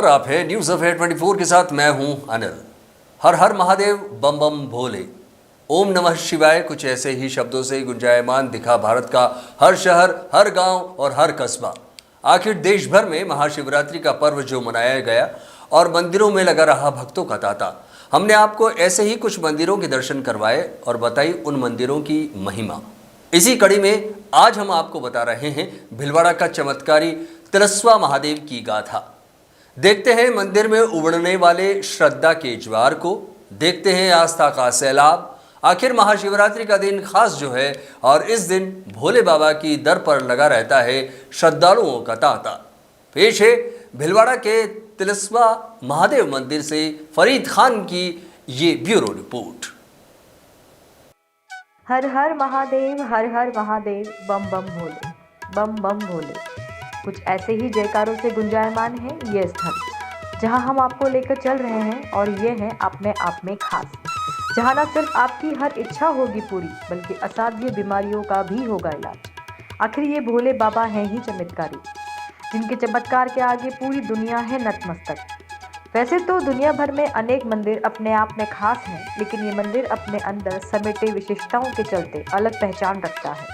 नमस्कार, आप है न्यूज अफेयर 24 के साथ मैं हूं अनिल। हर हर महादेव बम बम भोले, ओम नमः शिवाय, कुछ ऐसे ही शब्दों से गुंजायमान दिखा भारत का हर शहर, हर गांव और हर कस्बा। आखिर देश भर में महाशिवरात्रि का पर्व जो मनाया गया और मंदिरों में लगा रहा भक्तों का तांता। हमने आपको ऐसे ही कुछ मंदिरों के दर्शन करवाए और बताई उन मंदिरों की महिमा। इसी कड़ी में आज हम आपको बता रहे हैं भीलवाड़ा का चमत्कारी तिलस्वा महादेव की गाथा। देखते हैं मंदिर में उमड़ने वाले श्रद्धा के ज्वार को, देखते हैं आस्था का सैलाब। आखिर महाशिवरात्रि का दिन खास जो है और इस दिन भोले बाबा की दर पर लगा रहता है श्रद्धालुओं का तांता। पेश है भीलवाड़ा के तिलस्वा महादेव मंदिर से फरीद खान की ये ब्यूरो रिपोर्ट। हर हर महादेव, हर हर महादेव, बम बम भोले, बम बम भोले। कुछ ऐसे ही जयकारों से गुंजायमान है ये स्थल जहां हम आपको लेकर चल रहे हैं, और ये है अपने आप में खास, जहां न सिर्फ आपकी हर इच्छा होगी पूरी, बल्कि असाध्य बीमारियों का भी होगा इलाज। आखिर ये भोले बाबा हैं ही चमत्कारी, जिनके चमत्कार के आगे पूरी दुनिया है नतमस्तक। वैसे तो दुनिया भर में अनेक मंदिर अपने आप में खास हैं, लेकिन ये मंदिर अपने अंदर समेटे विशेषताओं के चलते अलग पहचान रखता है।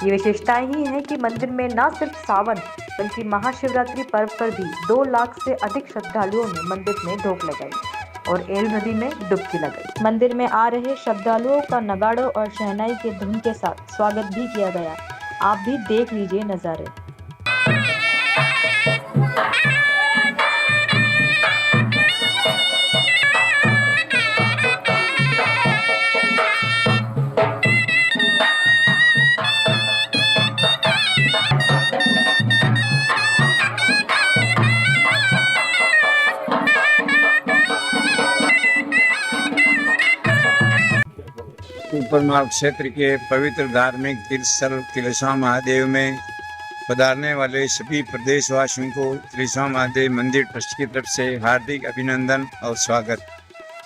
ये विशेषताएं ही हैं कि मंदिर में न सिर्फ सावन बल्कि महाशिवरात्रि पर्व पर भी 2 लाख से अधिक श्रद्धालुओं ने मंदिर में ढोक लगाई और एल नदी में डुबकी लगाई। मंदिर में आ रहे श्रद्धालुओं का नगाड़ों और शहनाई के धुन के साथ स्वागत भी किया गया। आप भी देख लीजिए नज़ारे। ऊपरमाल क्षेत्र के पवित्र धार्मिक तीर्थ स्थल तिलस्वा महादेव में पधारने वाले सभी प्रदेशवासियों को तिलस्वा महादेव मंदिर ट्रस्ट की तरफ से हार्दिक अभिनंदन और स्वागत।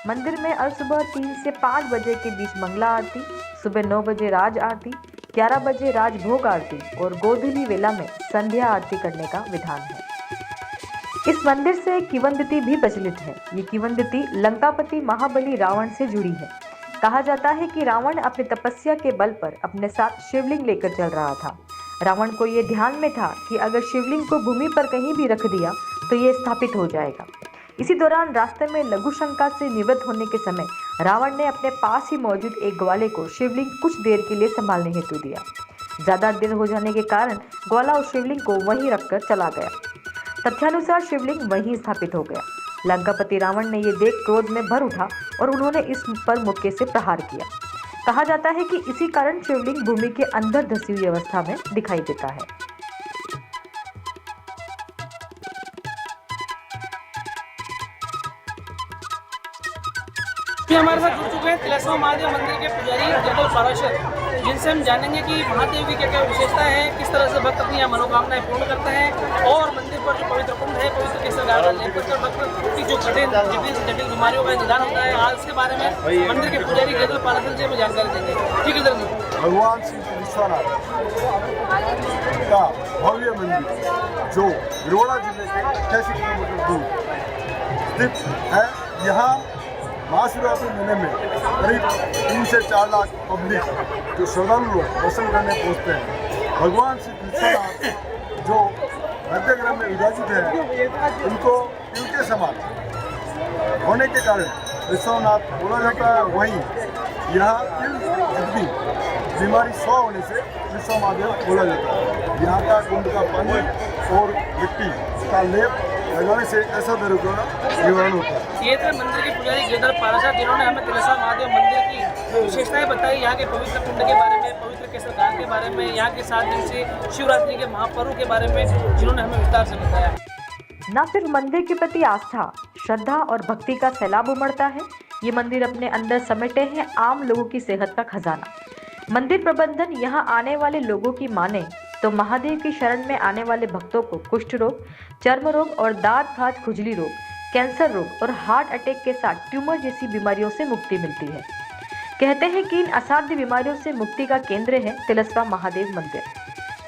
मंदिर में सुबह 3 से 5 बजे के बीच मंगला आरती, सुबह 9 बजे राज आरती, 11 बजे राजभोग आरती और गोधूली वेला में संध्या आरती करने का विधान है। इस मंदिर से किंवदंती भी प्रचलित है। ये किंवदंती लंकापति महाबली रावण से जुड़ी है। कहा जाता है कि रावण अपनी तपस्या के बल पर अपने साथ शिवलिंग लेकर चल रहा था। रावण को ये ध्यान में था कि अगर शिवलिंग को भूमि पर कहीं भी रख दिया तो ये स्थापित हो जाएगा। इसी दौरान रास्ते में लघु शंका से निवृत्त होने के समय रावण ने अपने पास ही मौजूद एक ग्वाले को शिवलिंग कुछ देर के लिए संभालने हेतु दिया। ज़्यादा देर हो जाने के कारण ग्वाला उस शिवलिंग को वहीं रखकर चला गया। तथ्यानुसार शिवलिंग वहीं स्थापित हो गया। लंकापति रावण ने ये देख क्रोध में भर उठा और उन्होंने इस पर मुक्के से प्रहार किया। कहा जाता है कि इसी कारण शिवलिंग भूमि के अंदर धसी हुई अवस्था में दिखाई देता है। हमारे साथ जुड़ चुके हैं तिलस्वा महादेव मंदिर के पुजारी जगदल पाराशर, जिनसे हम जानेंगे कि महादेव की क्या क्या विशेषता है, किस तरह से भक्त अपनी मनोकामनाएं पूर्ण करते हैं और मंदिर पर जो पवित्र कुंड है, पवित्र केसर गार्डन लेकर भक्त की जो कठिन जटिल बीमारियों का निदान होता है। आज इसके बारे में मंदिर के पुजारी जगदल पाराशर से हमें जानकारी देंगे। ठीक है सर। भगवान श्री विश्वनाथ का भव्य मंदिर जो भीलवाड़ा जिले के 88 किलोमीटर दूर स्थित है। यहाँ महाशिवरात्रि महीने में करीब 3 से 4 लाख पब्लिक जो श्रद्धालु लोग दर्शन करने पहुँचते हैं। भगवान श्री विश्वनाथ जो मध्यग्रह में विराजित है, उनको तिल के समान होने के कारण विश्वनाथ बोला जाता है। वहीं यहाँ तिल जितनी बीमारी 100 होने से विश्व महादेव बोला जाता है। यहाँ का कुंड का पानी और मिट्टी का लेप लगाने से ऐसा दर्द का निवारण होता है। ये थे मंदिर के पुजारी जगदल पाराशर, जिन्होंने हमें तिलस्वा महादेव मंदिर की विशेषताएं बताई, यहाँ के पवित्र कुंड के बारे में, पवित्र केसर गार्डन के बारे में, यहाँ के 7 दिन से शिवरात्रि के महापर्व के बारे में जिन्होंने हमें विस्तार से बताया। न सिर्फ मंदिर के प्रति आस्था, श्रद्धा और भक्ति का सैलाब उमड़ता है, ये मंदिर अपने अंदर समेटे हैं आम लोगों की सेहत का खजाना। मंदिर प्रबंधन यहाँ आने वाले लोगों की माने तो महादेव की शरण में आने वाले भक्तों को कुष्ठ रोग, चर्म रोग और दांत फाट खुजली रोग, कैंसर रोग और हार्ट अटैक के साथ ट्यूमर जैसी बीमारियों से मुक्ति मिलती है। कहते हैं कि इन असाध्य बीमारियों से मुक्ति का केंद्र है तिलस्वा महादेव मंदिर।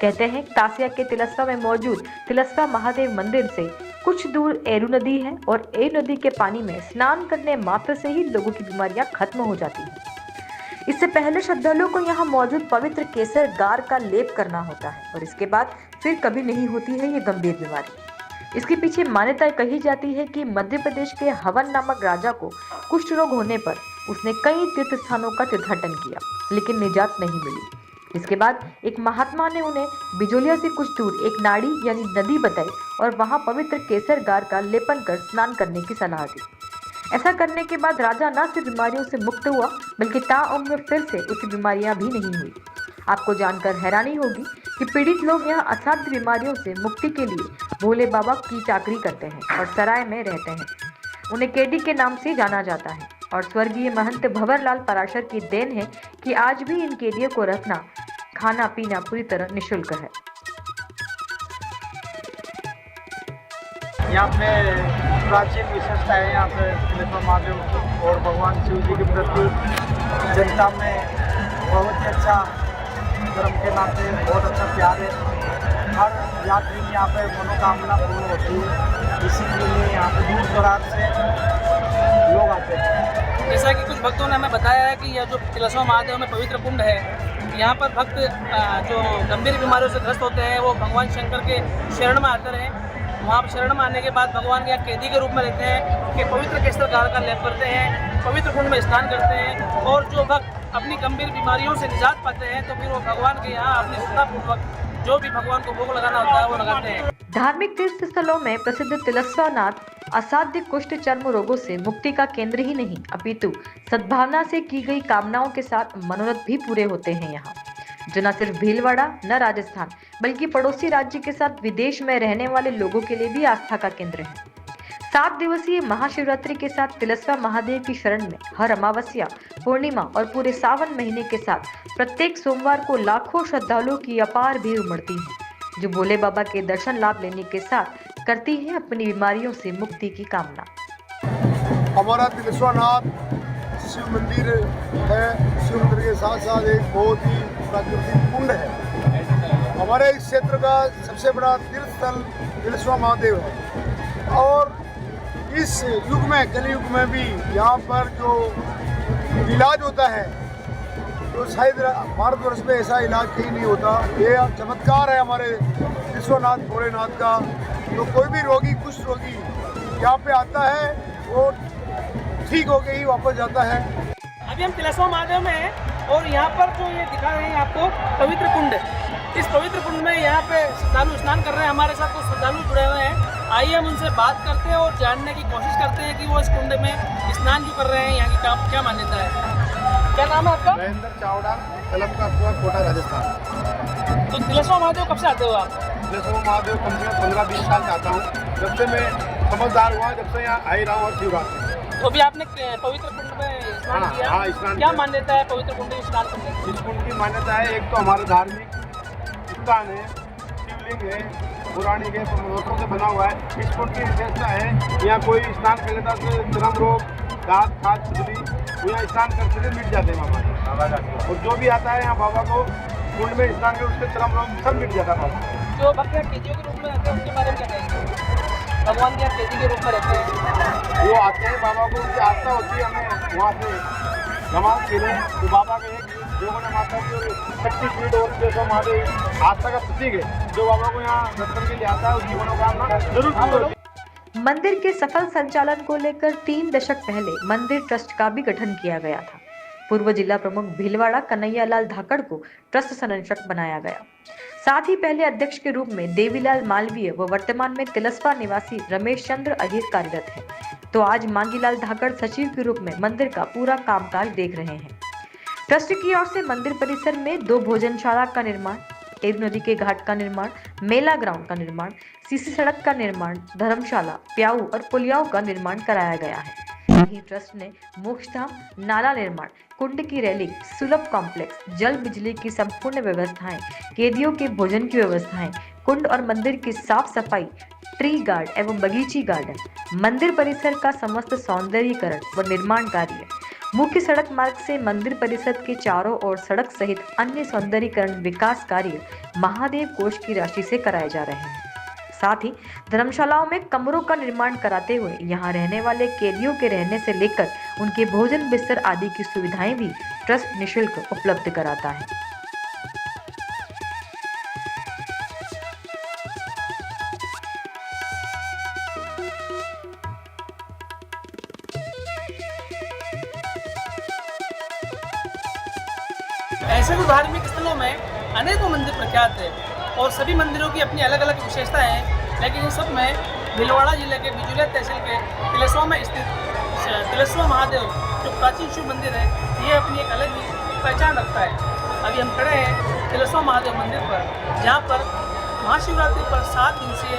कहते हैं तासिया के तिलस्वा में मौजूद तिलस्वा महादेव मंदिर से कुछ दूर एरू नदी है और एरू नदी के पानी में स्नान करने मात्र से ही लोगों की बीमारियां खत्म हो जाती हैं। इससे पहले श्रद्धालुओं को यहाँ मौजूद पवित्र केसर गार का लेप करना होता है और इसके बाद फिर कभी नहीं होती है ये गंभीर बीमारी। इसके पीछे मान्यता कही जाती है कि मध्य प्रदेश के हवन नामक राजा को कुष्ठ रोग होने पर उसने कई तीर्थ स्थानों का तीर्थाटन किया, लेकिन निजात नहीं मिली। इसके बाद एक महात्मा ने उन्हें बिजोलिया से कुछ दूर एक नाड़ी यानी नदी बताई और वहां पवित्र केसर गार का लेपन कर स्नान करने की सलाह दी। ऐसा करने के बाद राजा न सिर्फ बीमारियों से मुक्त हुआ बल्कि ताउम्र फिर से उसे बीमारियां भी नहीं हुई। आपको जानकर हैरानी होगी कि पीड़ित लोग यहाँ असाध्य बीमारियों से मुक्ति के लिए भोले बाबा की चाकरी करते हैं और सराय में रहते हैं। उन्हें केडी के नाम से जाना जाता है और स्वर्गीय महंत भंवरलाल पराशर की देन है कि आज भी इन कैदियों को रखना, खाना पीना पूरी तरह निःशुल्क है। यहाँ पे प्राचीन विशेषता है। यहाँ पे तिलेश्वर महादेव और भगवान शिव जी के प्रति जनता में बहुत ही अच्छा, धर्म के नाते बहुत अच्छा प्यार है। हर यात्री की यहाँ पे मनोकामना पूर्ण होती है, इसीलिए यहाँ पे दूर दराज से लोग आते हैं। जैसा कि कुछ भक्तों ने हमें बताया है कि यह जो तिलेश्वर महादेव में पवित्र कुंड है, यहाँ पर भक्त जो गंभीर बीमारियों से ग्रस्त होते हैं वो भगवान शंकर के शरण में आते हैं। वहाँ पर शरण में आने के बाद भगवान के यहाँ कैदी के रूप में रहते हैं कि पवित्र केसर गार का लेप करते हैं, पवित्र कुंड में स्नान करते हैं और जो भक्त अपनी गंभीर बीमारियों से निजात पाते हैं तो फिर वो भगवान के यहाँ अपनी श्रद्धापूर्वक जो भी भगवान को भोग लगाना होता है वो लगाते हैं। धार्मिक तीर्थ स्थलों में प्रसिद्ध तिलस्वानाथ असाध्य कुष्ठ चर्म रोगों से मुक्ति का केंद्र ही नहीं अपितु सद्भावना से की गई कामनाओं के साथ मनोरथ भी पूरे होते हैं यहाँ, जो न सिर्फ भीलवाड़ा न राजस्थान बल्कि पड़ोसी राज्य के साथ विदेश में रहने वाले लोगों के लिए भी आस्था का केंद्र है। 7 दिवसीय महाशिवरात्रि के साथ तिलस्वा महादेव की शरण में हर अमावस्या, पूर्णिमा और पूरे सावन महीने के साथ प्रत्येक सोमवार को लाखों श्रद्धालुओं की अपार भीड़ उमड़ती है, जो भोले बाबा के दर्शन लाभ लेने के साथ करती है अपनी बीमारियों से मुक्ति की कामना। हमारा तिलेश्वरनाथ शिव मंदिर है। शिव मंदिर के साथ साथ एक बहुत ही प्राकृतिक कुंड है। हमारे इस क्षेत्र का सबसे बड़ा तीर्थ स्थल तिलेश्वर महादेव है और इस युग में, कलयुग में भी यहाँ पर जो इलाज होता है तो शायद भारतवर्ष में ऐसा इलाज कहीं नहीं होता। ये चमत्कार है हमारे विश्वनाथ भोलेनाथ का। तो कोई भी रोगी, कुष्ठ रोगी यहाँ पे आता है वो ठीक होके ही वापस जाता है। अभी हम तिलेश्वर महादेव में हैं और यहाँ पर जो ये दिखा रहे हैं आपको पवित्र कुंड, इस पवित्र कुंड में यहाँ पे श्रद्धालु स्नान कर रहे हैं। हमारे साथ कुछ श्रद्धालु जुड़े हुए हैं, आइए हम उनसे बात करते हैं और जानने की कोशिश करते हैं कि वो इस कुंड में स्नान क्यों कर रहे हैं, यहाँ की क्या मान्यता है। क्या नाम है आपका? महेंद्र चावड़ा, कलम का कुआं, कोटा, राजस्थान। तो तिलेश्वर महादेव कब से आते हो आप? तिलेश्वर महादेव कम से कम 15-20 साल से आता हूँ। जब से मैं समझदार हुआ, जब से यहाँ आई रहा हूँ और शिवरात्रि। तो अभी आपने पवित्र कुंड में स्नान किया? हाँ, स्नान क्या किया। मान्यता है पवित्र कुंड में स्नान करने की? इस कुंड की मान्यता है, एक तो हमारा धार्मिक स्थान है, शिवलिंग है, पौराणिक है, पत्थरों से बना हुआ है। इस कुंड की विशेषता है, यहाँ कोई स्नान कर लेता तो चर्म रोग, दांत, खाज, खुजली, वो यहाँ स्नान करते थे मिट जाते हैं बाबा। और जो भी आता है यहाँ बाबा को कुंड में स्नान कर उसके चर्म रोग सब मिट जाता है बाबा। जो भक्त कैदियों के रूप में रहते हैं उनके बारे में क्या कहेंगे? भगवान के कैदी के रूप में रहते हैं, वो आते हैं बाबा को, उनकी आस्था होती है, हमें वहाँ से जमात मिले तो बाबा का एक देवना माता की शक्तिपीठ और तिलेश्वर महादेव आस्था का प्रतीक है। जो बाबा को यहाँ दर्शन के लिए आता है उसकी मनोकामना जरूर पूरी होती है। मंदिर के सफल संचालन को लेकर 3 दशक पहले मंदिर ट्रस्ट का भी गठन किया गया था। पूर्व जिला प्रमुख भीलवाड़ा कन्हैयालाल धाकड़ को ट्रस्ट संरक्षक बनाया गया। साथ ही पहले अध्यक्ष के रूप में देवीलाल मालवीय व वर्तमान में तिलस्वा निवासी रमेश चंद्र अहिर कार्यरत है, तो आज मांगीलाल धाकड़ सचिव के रूप में मंदिर का पूरा कामकाज देख रहे हैं। ट्रस्ट की ओर से मंदिर परिसर में 2 भोजनशाला का निर्माण, एरू नदी के घाट का निर्माण, मेला ग्राउंड का निर्माण, सीसी सड़क का निर्माण, धर्मशाला, प्याऊ और पुलियाओं का निर्माण कराया गया है। वहीं ट्रस्ट ने मोक्षधाम, नाला निर्माण, कुंड की रैलिंग, सुलभ कॉम्प्लेक्स, जल बिजली की संपूर्ण व्यवस्थाएं, कैदियों के भोजन की व्यवस्थाएं, कुंड और मंदिर की साफ सफाई, ट्री गार्ड एवं बगीची गार्डन, मंदिर परिसर का समस्त सौंदर्यीकरण व निर्माण कार्य, मुख्य सड़क मार्ग से मंदिर परिसर के चारों ओर सड़क सहित अन्य सौंदर्यीकरण विकास कार्य महादेव कोष की राशि से कराए जा रहे हैं। साथ ही धर्मशालाओं में कमरों का निर्माण कराते हुए यहाँ रहने वाले कैदियों के रहने से लेकर उनके भोजन बिस्तर आदि की सुविधाएं भी ट्रस्ट निःशुल्क उपलब्ध कराता है। ऐसे तो धार्मिक स्थलों में अनेकों मंदिर प्रख्यात है और सभी मंदिरों की अपनी अलग अलग विशेषताएं हैं, लेकिन इन सब में भीलवाड़ा जिले के बिजुलिया तहसील के तिलेश्वर में स्थित तिलेश्वर महादेव जो प्राचीन शिव मंदिर है, ये अपनी एक अलग ही पहचान रखता है। अभी हम खड़े हैं तिलेश्वर महादेव मंदिर पर, जहाँ पर महाशिवरात्रि पर 7 दिवसीय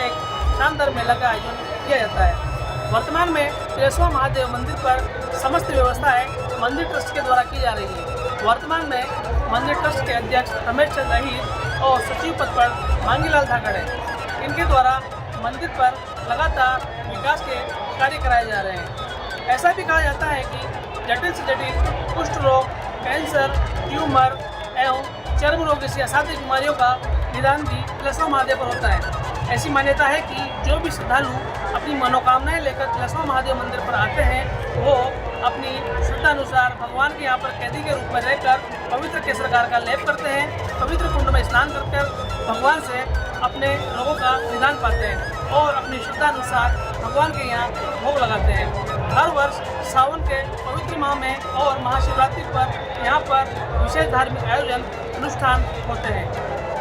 एक शानदार मेला का आयोजन किया जाता है। वर्तमान में तिलेश्वर महादेव मंदिर पर समस्त व्यवस्थाएं मंदिर ट्रस्ट के द्वारा की जा रही है। वर्तमान में मंदिर ट्रस्ट के अध्यक्ष रमेश चंद्र अहीर और सचिव पद पर मांगीलाल धाकड़ हैं। इनके द्वारा मंदिर पर लगातार विकास के कार्य कराए जा रहे हैं। ऐसा भी कहा जाता है कि जटिल से जटिल कुष्ठ रोग, कैंसर, ट्यूमर एवं चर्म रोग जैसी असाध्य बीमारियों का निदान भी तिलेश्वर महादेव पर होता है। ऐसी मान्यता है कि जो भी श्रद्धालु अपनी मनोकामनाएं लेकर तिलेश्वर महादेव मंदिर पर आते हैं, वो अपनी श्रद्धा अनुसार भगवान के यहाँ पर कैदी के रूप में रहकर पवित्र केसरकार का लेप करते हैं, पवित्र कुंड में स्नान कर भगवान से अपने रोगों का निदान पाते हैं और अपनी श्रद्धा अनुसार भगवान के यहाँ भोग लगाते हैं। हर वर्ष सावन के पवित्र माह में और महाशिवरात्रि पर यहाँ पर विशेष धार्मिक आयोजन अनुष्ठान होते हैं।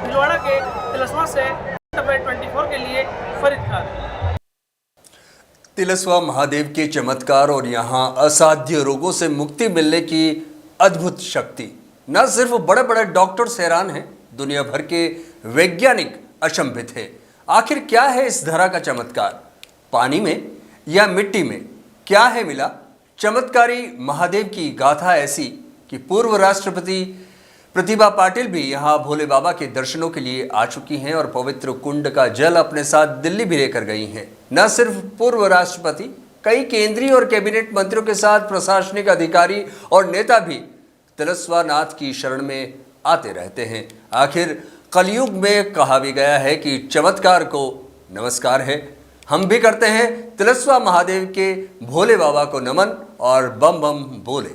भीलवाड़ा के तिलेश्वर से 24 के लिए फरीद खान। तिलेश्वर महादेव के चमत्कार और यहाँ असाध्य रोगों से मुक्ति मिलने की अद्भुत शक्ति, न सिर्फ बड़े बड़े डॉक्टर्स हैरान हैं, दुनिया भर के वैज्ञानिक अचंभित हैं। आखिर क्या है इस धरा का चमत्कार? पानी में या मिट्टी में क्या है मिला? चमत्कारी महादेव की गाथा ऐसी कि पूर्व राष्ट्रपति प्रतिभा पाटिल भी यहाँ भोले बाबा के दर्शनों के लिए आ चुकी हैं और पवित्र कुंड का जल अपने साथ दिल्ली भी लेकर गई हैं। न सिर्फ पूर्व राष्ट्रपति, कई केंद्रीय और कैबिनेट मंत्रियों के साथ प्रशासनिक अधिकारी और नेता भी तिलेश्वर नाथ की शरण में आते रहते हैं। आखिर कलयुग में कहा भी गया है कि चमत्कार को नमस्कार है। हम भी करते हैं तिलेश्वर महादेव के भोले बाबा को नमन और बम बम बोले।